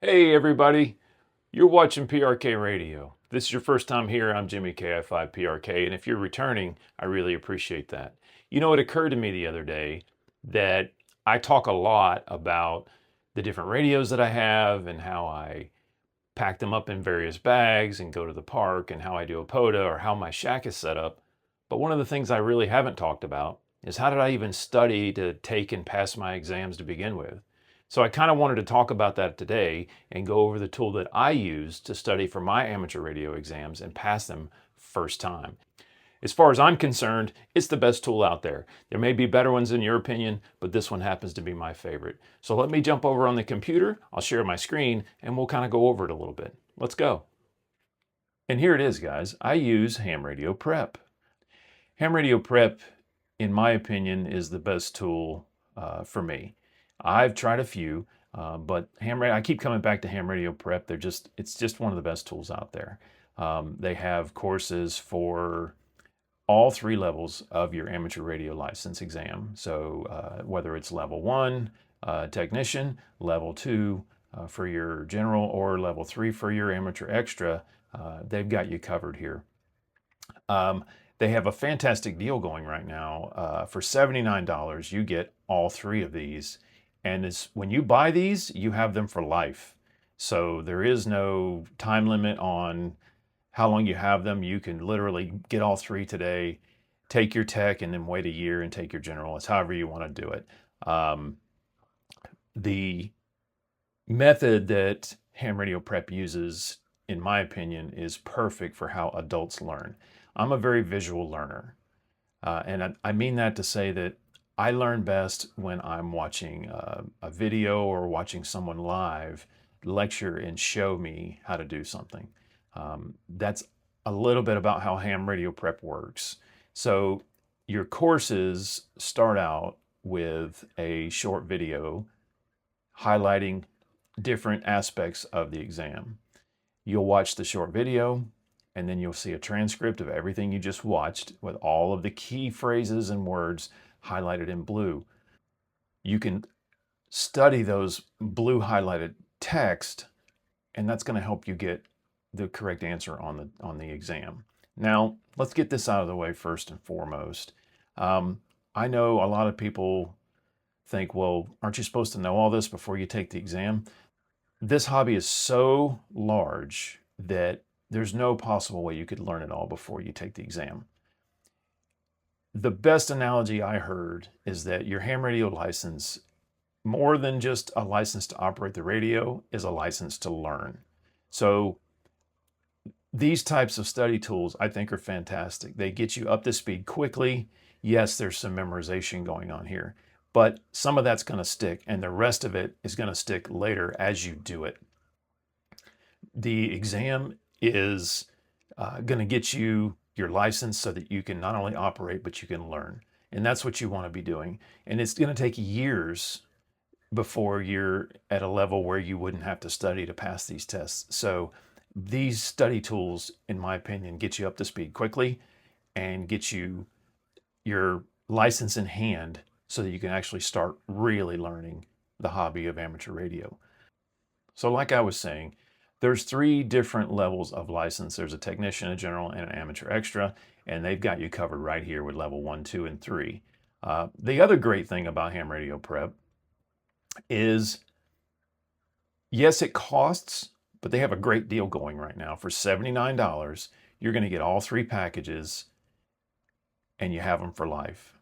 Hey everybody, you're watching PRK Radio. If this is your first time here, I'm Jimmy KI5PRK, and if you're returning, I really appreciate that. You know, it occurred to me the other day that I talk a lot about the different radios that I have and how I pack them up in various bags and go to the park and how I do a POTA or how my shack is set up. But one of the things I really haven't talked about is how did I even study to take and pass my exams to begin with? So I kind of wanted to talk about that today and go over the tool that I use to study for my amateur radio exams and pass them first time. As far as I'm concerned, it's the best tool out there. There may be better ones in your opinion, but this one happens to be my favorite. So let me jump over on the computer, I'll share my screen, and we'll kind of go over it a little bit. Let's go. And here it is, guys. I use Ham Radio Prep. Ham Radio Prep, in my opinion, is the best tool for me. I've tried a few, but I keep coming back to Ham Radio Prep. It's just one of the best tools out there. They have courses for all three levels of your amateur radio license exam. So whether it's level 1 technician, level 2 for your general, or level 3 for your amateur extra, they've got you covered here. They have a fantastic deal going right now. For $79, you get all three of these. And when you buy these, you have them for life. So there is no time limit on how long you have them. You can literally get all three today, take your tech, and then wait a year and take your general. It's however you want to do it. The method that Ham Radio Prep uses, in my opinion, is perfect for how adults learn. I'm a very visual learner. And I mean that to say that I learn best when I'm watching a video or watching someone live lecture and show me how to do something. That's a little bit about how Ham Radio Prep works. So your courses start out with a short video highlighting different aspects of the exam. You'll watch the short video, and then you'll see a transcript of everything you just watched with all of the key phrases and words highlighted in blue. You can study those blue highlighted text, and that's going to help you get the correct answer on the exam. Now, let's get this out of the way first and foremost. I know a lot of people think, well, aren't you supposed to know all this before you take the exam? This hobby is so large that there's no possible way you could learn it all before you take the exam. The best analogy I heard is that your ham radio license, more than just a license to operate the radio, is a license to learn. So these types of study tools I think are fantastic. They get you up to speed quickly. Yes, there's some memorization going on here, but some of that's going to stick, and the rest of it is going to stick later as you do it. The exam is going to get you your license so that you can not only operate, but you can learn. And that's what you want to be doing. And it's going to take years before you're at a level where you wouldn't have to study to pass these tests. So these study tools, in my opinion, get you up to speed quickly and get you your license in hand so that you can actually start really learning the hobby of amateur radio. So like I was saying, there's three different levels of license. There's a technician, a general, and an amateur extra, and they've got you covered right here with level 1, 2, and 3. The other great thing about Ham Radio Prep is, yes, it costs, but they have a great deal going right now. For $79, you're going to get all three packages, and you have them for life.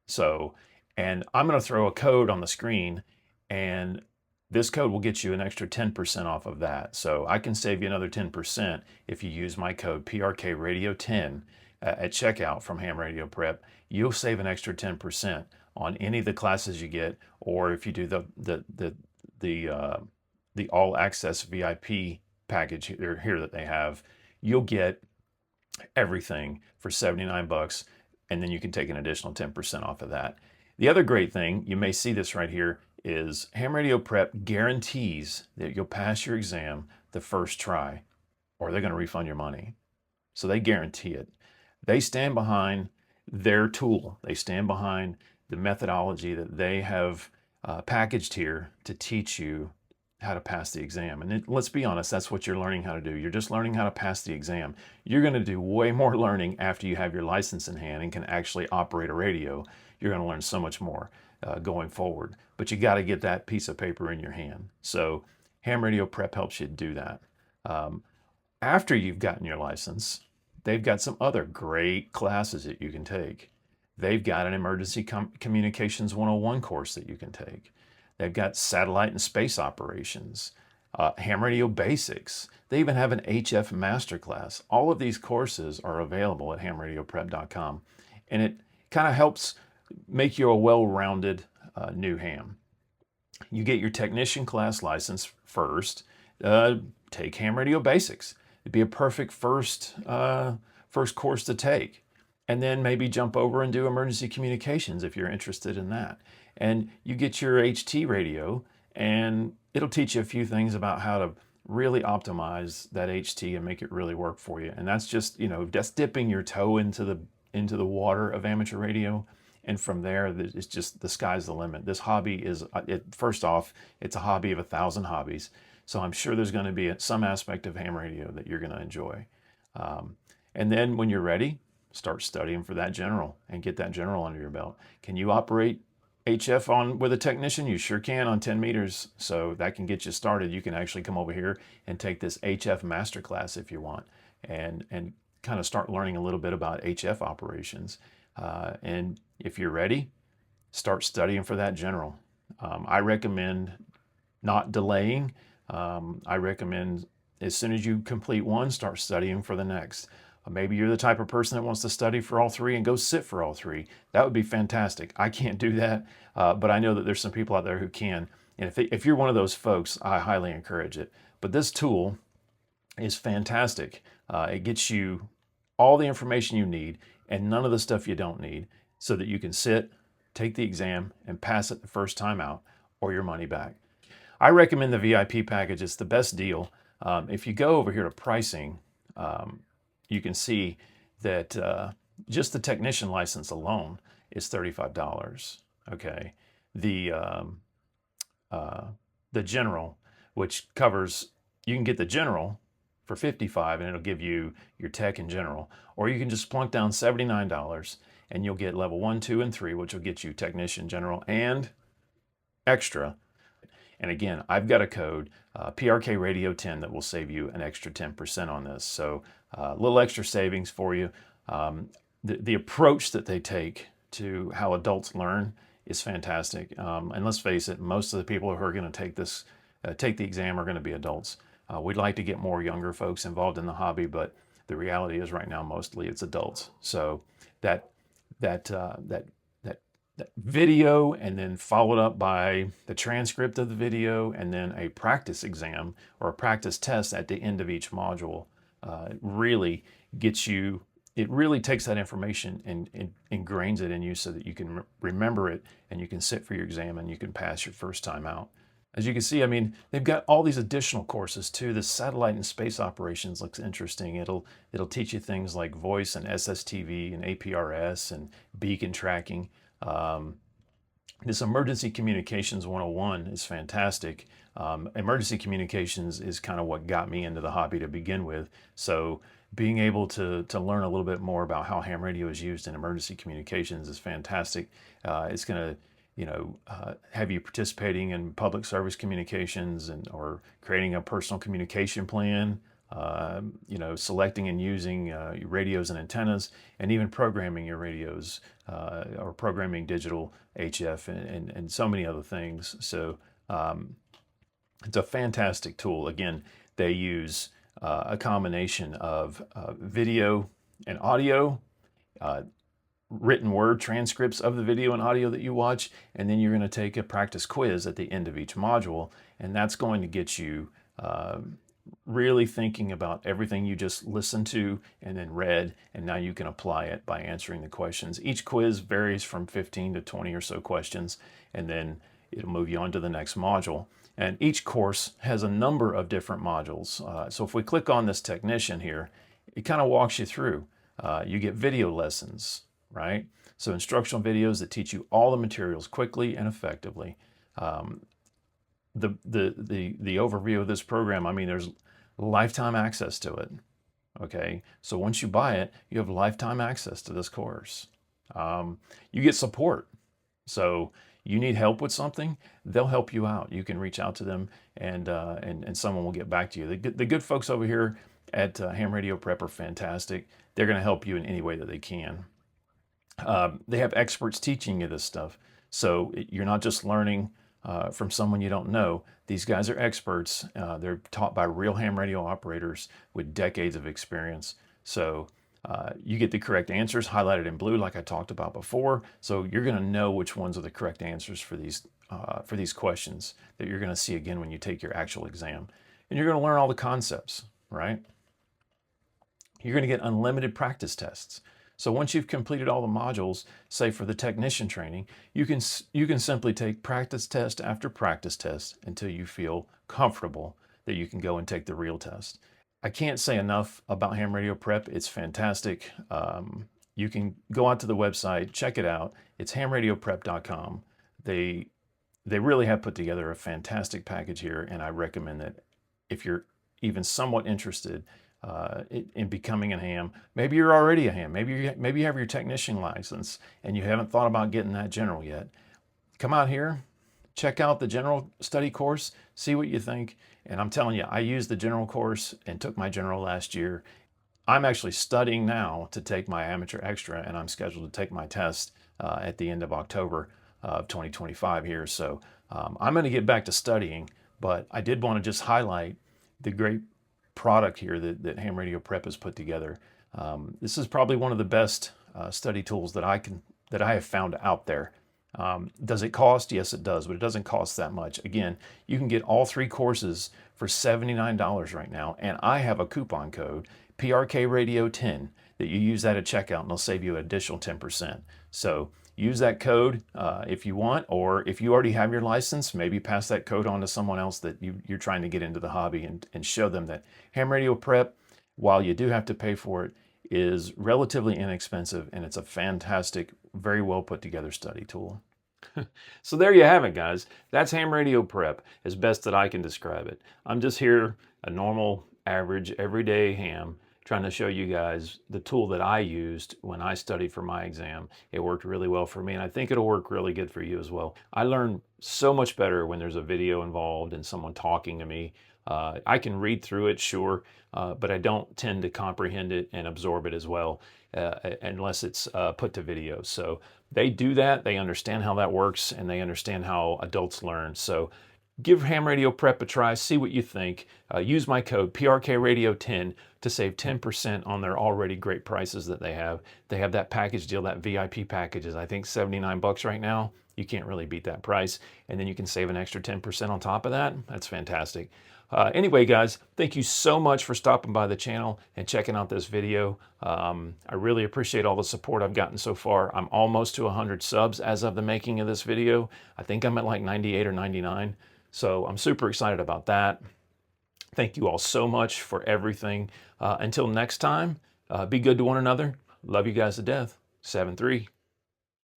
So, and I'm going to throw a code on the screen, and this code will get you an extra 10% off of that. So I can save you another 10% if you use my code PRKRADIO10 at checkout from Ham Radio Prep. You'll save an extra 10% on any of the classes you get, or if you do the all access VIP package here that they have, you'll get everything for 79 bucks, and then you can take an additional 10% off of that. The other great thing, you may see this right here, is Ham Radio Prep guarantees that you'll pass your exam the first try, or they're going to refund your money. So they guarantee it. They stand behind their tool. They stand behind the methodology that they have packaged here to teach you how to pass the exam. And let's be honest, that's what you're learning how to do. You're just learning how to pass the exam. You're going to do way more learning after you have your license in hand and can actually operate a radio. You're going to learn so much more going forward. But you got to get that piece of paper in your hand. So Ham Radio Prep helps you do that. After you've gotten your license, they've got some other great classes that you can take. They've got an Emergency Communications 101 course that you can take. They've got satellite and space operations, ham radio basics. They even have an HF masterclass. All of these courses are available at hamradioprep.com, and it kind of helps make you a well-rounded new ham. You get your technician class license first. Take ham radio basics. It'd be a perfect first course to take. And then maybe jump over and do emergency communications if you're interested in that. And you get your HT radio, and it'll teach you a few things about how to really optimize that HT and make it really work for you. And that's just, that's dipping your toe into the water of amateur radio. And from there, it's just the sky's the limit. This hobby is, first off, it's a hobby of 1,000 hobbies. So I'm sure there's going to be some aspect of ham radio that you're going to enjoy. And then when you're ready, start studying for that general and get that general under your belt. Can you operate HF with a technician? You sure can on 10 meters. So that can get you started. You can actually come over here and take this HF masterclass if you want, and kind of start learning a little bit about HF operations. And if you're ready, start studying for that general. I recommend not delaying. I recommend as soon as you complete one, start studying for the next. Maybe you're the type of person that wants to study for all three and go sit for all three. That would be fantastic. I can't do that, but I know that there's some people out there who can. And if you're one of those folks, I highly encourage it. But this tool is fantastic. It gets you all the information you need and none of the stuff you don't need, so that you can sit, take the exam, and pass it the first time out, or your money back. I recommend the VIP package. It's the best deal. If you go over here to pricing, you can see that just the technician license alone is $35. Okay, the general, which covers, you can get the general for $55, and it'll give you your tech and general, or you can just plunk down $79 and you'll get level 1, 2, and 3, which will get you technician, general, and extra. And again, I've got a code, PRKRADIO 10, that will save you an extra 10% on this. So a little extra savings for you. The approach that they take to how adults learn is fantastic. And let's face it, most of the people who are going to take the exam are going to be adults. We'd like to get more younger folks involved in the hobby, but the reality is right now mostly it's adults. So that video, and then followed up by the transcript of the video, and then a practice exam or a practice test at the end of each module, really gets you, it really takes that information and ingrains it in you so that you can remember it, and you can sit for your exam and you can pass your first time out. As you can see, I mean, they've got all these additional courses too. The satellite and space operations looks interesting. It'll teach you things like voice and SSTV and APRS and beacon tracking. This Emergency Communications 101 is fantastic. Emergency communications is kind of what got me into the hobby to begin with. So being able to learn a little bit more about how ham radio is used in emergency communications is fantastic. It's going to have you participating in public service communications or creating a personal communication plan, selecting and using radios and antennas, and even programming your radios or programming digital HF and so many other things. So it's a fantastic tool. Again, they use a combination of video and audio, written word transcripts of the video and audio that you watch, and then you're going to take a practice quiz at the end of each module, and that's going to get you really thinking about everything you just listened to and then read, and now you can apply it by answering the questions. Each quiz varies from 15 to 20 or so questions, and then it'll move you on to the next module. And each course has a number of different modules. So if we click on this technician here, it kind of walks you through. You get video lessons, right? So instructional videos that teach you all the materials quickly and effectively. the overview of this program, I mean, there's lifetime access to it. Okay, so once you buy it, you have lifetime access to this course. You get support. So you need help with something, they'll help you out. You can reach out to them, and someone will get back to you. The good folks over here at Ham Radio Prep are fantastic. They're going to help you in any way that they can. They have experts teaching you this stuff, so you're not just learning from someone you don't know. These guys are experts. They're taught by real ham radio operators with decades of experience. So you get the correct answers highlighted in blue, like I talked about before. So you're going to know which ones are the correct answers for these questions that you're going to see again when you take your actual exam. And you're going to learn all the concepts, right? You're going to get unlimited practice tests. So once you've completed all the modules, say for the technician training, you can simply take practice test after practice test until you feel comfortable that you can go and take the real test. I can't say enough about Ham Radio Prep. It's fantastic. You can go out to the website, check it out. It's hamradioprep.com. They really have put together a fantastic package here, and I recommend that if you're even somewhat interested in becoming a ham. Maybe you're already a ham. Maybe you have your technician license and you haven't thought about getting that general yet. Come out here, check out the general study course, see what you think. And I'm telling you, I used the general course and took my general last year. I'm actually studying now to take my amateur extra, and I'm scheduled to take my test at the end of October of 2025 here. So I'm going to get back to studying, but I did want to just highlight the great product here that Ham Radio Prep has put together. This is probably one of the best study tools that I have found out there. Does it cost? Yes, it does, but it doesn't cost that much. Again, you can get all 3 courses for $79 right now, and I have a coupon code, PRKRADIO10, that you use that at checkout, and it'll save you an additional 10%. So use that code if you want, or if you already have your license, maybe pass that code on to someone else that you're trying to get into the hobby, and show them that Ham Radio Prep, while you do have to pay for it, is relatively inexpensive, and it's a fantastic, very well put together study tool. So there you have it, guys. That's Ham Radio Prep, as best that I can describe it. I'm just here, a normal, average, everyday ham, trying to show you guys the tool that I used when I studied for my exam. It worked really well for me, and I think it'll work really good for you as well. I learn so much better when there's a video involved and someone talking to me. I can read through it, sure, but I don't tend to comprehend it and absorb it as well unless it's put to video. So they do that, they understand how that works, and they understand how adults learn. So give Ham Radio Prep a try, see what you think. Use my code PRKRADIO10 to save 10% on their already great prices that they have. They have that package deal, that VIP package is I think $79 right now. You can't really beat that price. And then you can save an extra 10% on top of that. That's fantastic. Anyway, guys, thank you so much for stopping by the channel and checking out this video. I really appreciate all the support I've gotten so far. I'm almost to 100 subs as of the making of this video. I think I'm at like 98 or 99. So I'm super excited about that. Thank you all so much for everything. Until next time, be good to one another. Love you guys to death. 7-3.